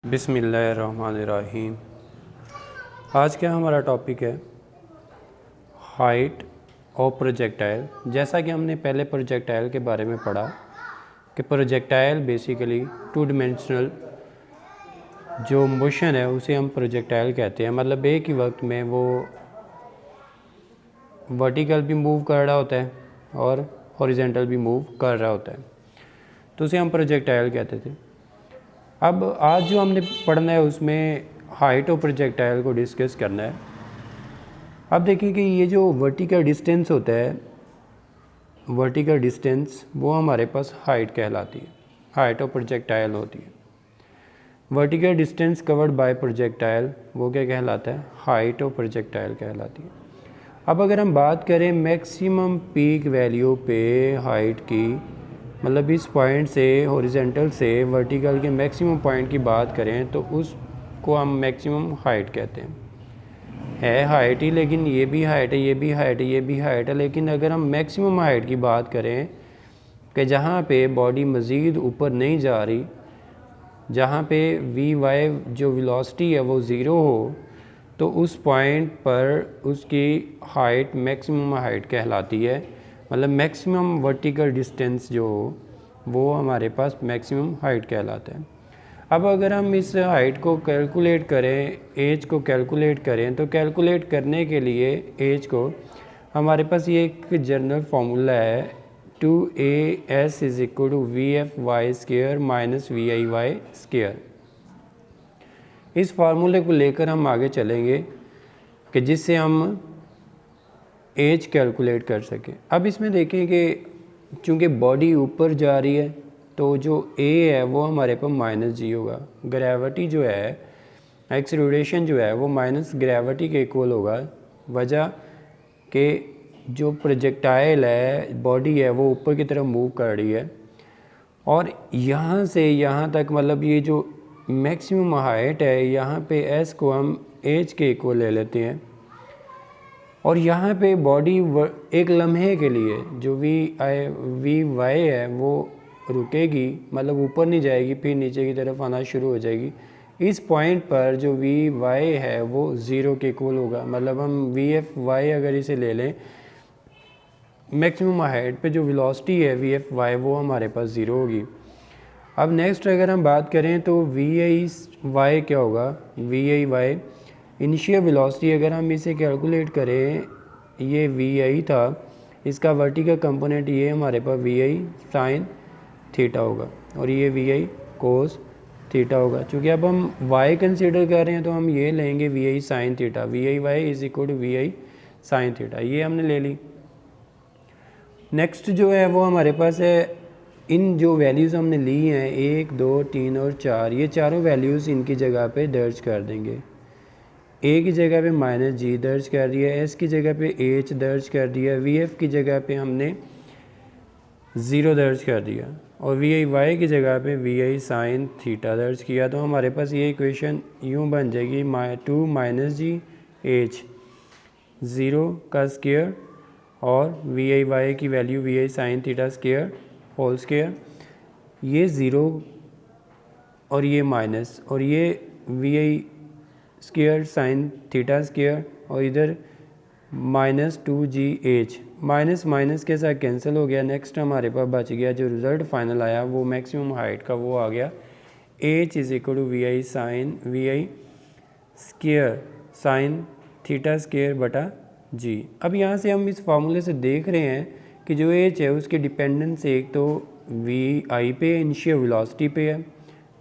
बिस्मिल्लाहिर्रहमानिर्रहीम। आज का हमारा टॉपिक है हाइट और प्रोजेक्टाइल। जैसा कि हमने पहले प्रोजेक्टाइल के बारे में पढ़ा कि प्रोजेक्टाइल बेसिकली टू डिमेंशनल जो मोशन है उसे हम प्रोजेक्टाइल कहते हैं। मतलब एक ही वक्त में वो वर्टिकल भी मूव कर रहा होता है और हॉरिजेंटल भी मूव कर रहा होता है, तो उसे हम प्रोजेक्टाइल कहते थे। अब आज जो हमने पढ़ना है उसमें हाइट और प्रोजेक्टाइल को डिस्कस करना है। अब देखिए कि ये जो वर्टिकल डिस्टेंस होता है, वर्टिकल डिस्टेंस वो हमारे पास हाइट कहलाती है, हाइट और प्रोजेक्टाइल होती है। Vertical distance covered by projectile वो क्या कहलाता है, हाइट और प्रोजेक्टाइल कहलाती है। अब अगर हम बात करें मैक्सिमम पीक वैल्यू पे हाइट की, मतलब इस पॉइंट से हॉरिजेंटल से वर्टिकल के मैक्सिमम पॉइंट की बात करें तो उसको हम मैक्सिमम हाइट कहते हैं। है हाइट ही, लेकिन ये भी हाइट है, ये भी हाइट है, ये भी हाइट है। लेकिन अगर हम मैक्सिमम हाइट की बात करें कि जहाँ पे बॉडी मज़ीद ऊपर नहीं जा रही, जहाँ पे वी वाई जो वेलोसिटी है वो ज़ीरो हो, तो उस पॉइंट पर उसकी हाइट मैक्सिमम हाइट कहलाती है। मतलब मैक्सिमम वर्टिकल डिस्टेंस जो वो हमारे पास मैक्सिमम हाइट कहलाता है। अब अगर हम इस हाइट को कैलकुलेट करें, एज को कैलकुलेट करें, तो कैलकुलेट करने के लिए एज को हमारे पास ये एक जनरल फार्मूला है, 2AS is equal to VFY² minus VIY²। इस फार्मूले को लेकर हम आगे चलेंगे कि जिससे हम एज कैलकुलेट कर सकें। अब इसमें देखें कि चूँकि बॉडी ऊपर जा रही है तो जो ए है वो हमारे पास -g होगा। ग्रेविटी जो है, एक्सीलरेशन जो है वो माइनस ग्रेविटी के इक्वल होगा। वजह कि जो प्रोजेक्टाइल है, बॉडी है, वो ऊपर की तरफ मूव कर रही है और यहाँ से यहाँ तक, मतलब ये जो मैक्सिमम हाइट है, यहाँ पे एस को हम एज के इक्वल ले लेते हैं और यहाँ पे बॉडी एक लम्हे के लिए जो वी वाई है वो रुकेगी, मतलब ऊपर नहीं जाएगी, फिर नीचे की तरफ आना शुरू हो जाएगी। इस पॉइंट पर जो वी वाई है वो ज़ीरो के इक्वल होगा। मतलब हम वी एफ वाई अगर इसे ले लें, मैक्सिमम हाइट पे जो वेलोसिटी है वी एफ वाई वो हमारे पास ज़ीरो होगी। अब नेक्स्ट अगर हम बात करें तो वी आई वाई क्या होगा, V I Y initial velocity अगर हम इसे कैलकुलेट करें, ये वी आई था, इसका वर्टिकल कंपोनेंट ये हमारे पास वी आई साइन थीटा होगा और ये वी आई कोस थीटा होगा। चूँकि अब हम वाई कंसीडर कर रहे हैं तो हम ये लेंगे V I sine theta, V I Y is equal to V I sine theta, ये हमने ले ली। नेक्स्ट जो है वो हमारे पास है, इन जो वैल्यूज़ हमने ली हैं 1, 2, 3 और 4, ये चारों वैल्यूज़ इनकी जगह पे दर्ज कर देंगे। ए की जगह पे -g दर्ज कर दिया, एस की जगह पे h दर्ज कर दिया, वी एफ की जगह पे हमने 0 दर्ज कर दिया और वी आई वाई की जगह पे वी आई साइन थीटा दर्ज किया। तो हमारे पास ये इक्वेशन यूँ बन जाएगी 2 -g h 0 का स्क्वायर और वी आई वाई की value V I sine theta square whole square, ये 0 और ये माइनस और ये V I square sine theta square और इधर -2gh, माइनस माइनस के साथ कैंसिल हो गया। नेक्स्ट हमारे पास बच गया, जो रिज़ल्ट फाइनल आया वो मैक्सिमम हाइट का वो आ गया h is equal to V I sine V I square sine theta square बटा g। अब यहाँ से हम इस फार्मूले से देख रहे हैं कि जो h है उसकी डिपेंडेंस एक तो वी आई पे इनिशियल वेलोसिटी पे है,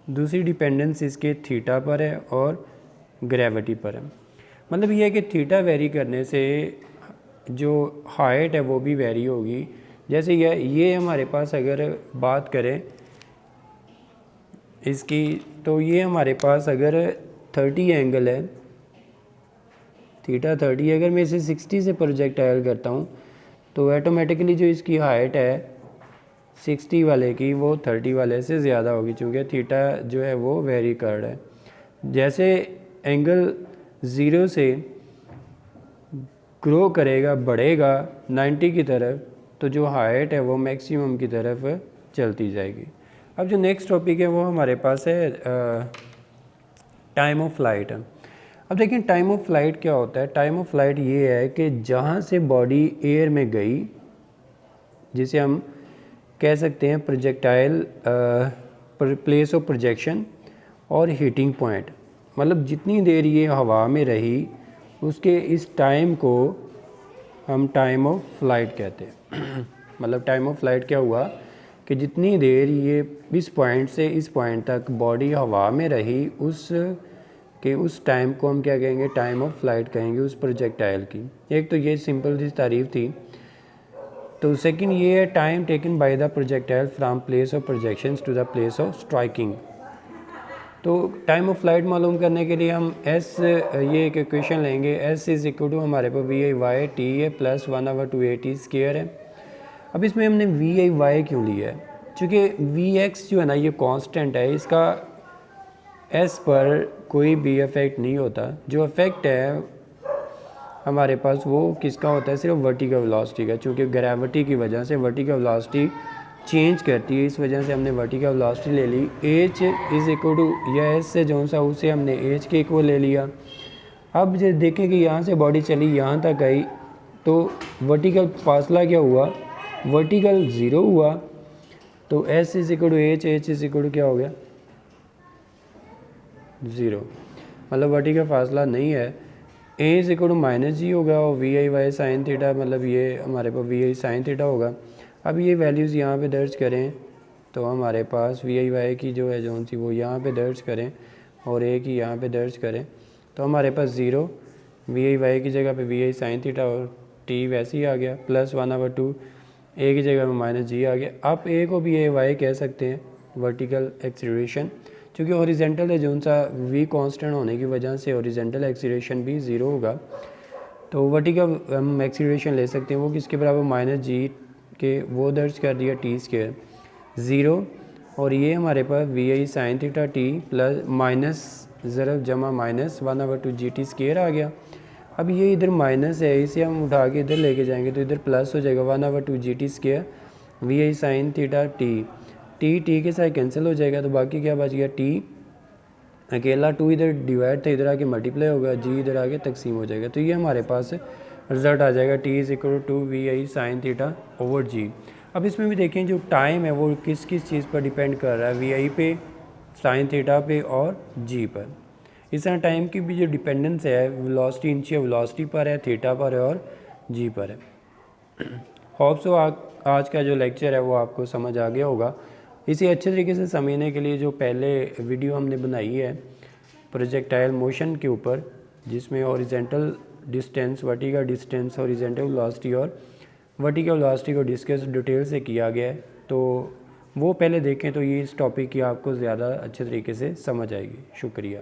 दूसरी डिपेंडेंस इसके थीटा पर है और ग्रेविटी पर है। मतलब ये है कि थीटा वेरी करने से जो हाइट है वो भी वेरी होगी। जैसे ये हमारे पास अगर बात करें इसकी, तो ये हमारे पास अगर 30 एंगल है, थीटा 30, अगर मैं इसे 60 से प्रोजेक्टाइल करता हूँ तो ऑटोमेटिकली जो इसकी हाइट है 60 वाले की वो 30 वाले से ज़्यादा होगी, क्योंकि थीटा जो है वो वेरी कर रहा है। जैसे एंगल 0 से ग्रो करेगा, बढ़ेगा 90 की तरफ, तो जो हाइट है वो मैक्सिमम की तरफ चलती जाएगी। अब जो नेक्स्ट टॉपिक है वो हमारे पास है टाइम ऑफ फ्लाइट। अब देखिए टाइम ऑफ फ्लाइट क्या होता है। टाइम ऑफ फ्लाइट ये है कि जहाँ से बॉडी एयर में गई, जिसे हम कह सकते हैं प्रोजेक्टाइल प्लेस ऑफ प्रोजेक्शन और हीटिंग पॉइंट, मतलब जितनी देर ये हवा में रही उसके इस टाइम को हम टाइम ऑफ फ्लाइट कहते हैं। मतलब टाइम ऑफ फ्लाइट क्या हुआ कि जितनी देर ये इस पॉइंट से इस पॉइंट तक बॉडी हवा में रही उस टाइम को हम क्या कहेंगे, टाइम ऑफ फ्लाइट कहेंगे उस प्रोजेक्टाइल की। एक तो ये सिंपल सी तारीफ थी। तो सेकंड ये है time taken by the projectile from place of projections to the place of striking. तो टाइम ऑफ फ्लाइट मालूम करने के लिए हम एस ये एक इक्वेशन लेंगे, एस इज इक्वल टू हमारे पास वी आई वाई टी है प्लस 1/2 स्क्वायर है। अब इसमें हमने वी आई वाई क्यों लिया है, चूँकि वी एक्स जो है ना ये कांस्टेंट है, इसका एस पर कोई भी इफेक्ट नहीं होता। जो इफेक्ट है हमारे पास वो किसका होता है, सिर्फ वर्टिकल वेलोसिटी का। चूँकि ग्रेविटी की वजह से वर्टिकल वेलोसिटी चेंज करती है, इस वजह से हमने वर्टिकल वेलोसिटी ले ली। एच इज़ इक्वल टू या एस से जो सा उसे हमने एच के इक्वल ले लिया। अब जब देखें कि यहाँ से बॉडी चली यहाँ तक आई तो वर्टिकल फासला क्या हुआ, वर्टिकल ज़ीरो हुआ। तो S is equal to H, H is equal to क्या हो गया, ज़ीरो। मतलब वर्टिकल फासला नहीं है। A is equal to minus G होगा और V I Y sine theta, मतलब ये हमारे पास वी आई साइन थीटा होगा। अब ये वैल्यूज़ यहाँ पे दर्ज करें तो हमारे पास वी आई वाई की जो है जोन सी वो यहाँ पे दर्ज करें और ए की यहाँ पे दर्ज करें तो हमारे पास ज़ीरो, वी आई वाई की जगह पे वी आई साइन थीटा और टी वैसे ही आ गया, प्लस 1/2 ए की जगह पे माइनस जी आ गया। आप ए को भी ए वाई कह सकते हैं, वर्टिकल एक्सीलरेशन, क्योंकि हॉरिजेंटल है जो सा वी कांस्टेंट होने की वजह से हॉरिजेंटल एक्सीलरेशन भी ज़ीरो होगा। तो वर्टिकल हम एक्सीलरेशन ले सकते हैं, वो किसके बराबर, माइनस जी के, वो दर्ज कर दिया टी स्क्वायर ज़ीरो। और ये हमारे पास V I sine theta T plus minus ज़रब जमा माइनस 1/2 जी टी स्क्वायर आ गया। अब ये इधर माइनस है, इसे हम उठा के इधर लेके जाएंगे तो इधर प्लस हो जाएगा 1/2 G T square V I sine theta T. T के साथ कैंसिल हो जाएगा तो बाकी क्या बच गया, टी अकेला, टू इधर डिवाइड था इधर आके मल्टीप्लाई होगा, जी इधर आके तकसीम हो जाएगा। तो ये हमारे पास रिजल्ट आ जाएगा T is equal to V I sine theta over G. अब इसमें भी देखें जो टाइम है वो किस किस चीज़ पर डिपेंड कर रहा है, वी आई पे, साइन थीटा पे और जी पर। इस तरह टाइम की भी जो डिपेंडेंस है वेलोसिटी इनिशियल वेलोसिटी पर है, थीटा पर है और जी पर है। होप सो आज का जो लेक्चर है वो आपको समझ आ गया होगा। इसे अच्छे तरीके से समझने के लिए जो पहले वीडियो हमने बनाई है प्रोजेक्टाइल मोशन के ऊपर, जिसमें horizontal distance, vertical distance, horizontal velocity और वर्टिकल वेलोसिटी को डिस्कस डिटेल से किया गया है, तो वो पहले देखें तो ये इस टॉपिक की आपको ज़्यादा अच्छे तरीके से समझ आएगी। शुक्रिया।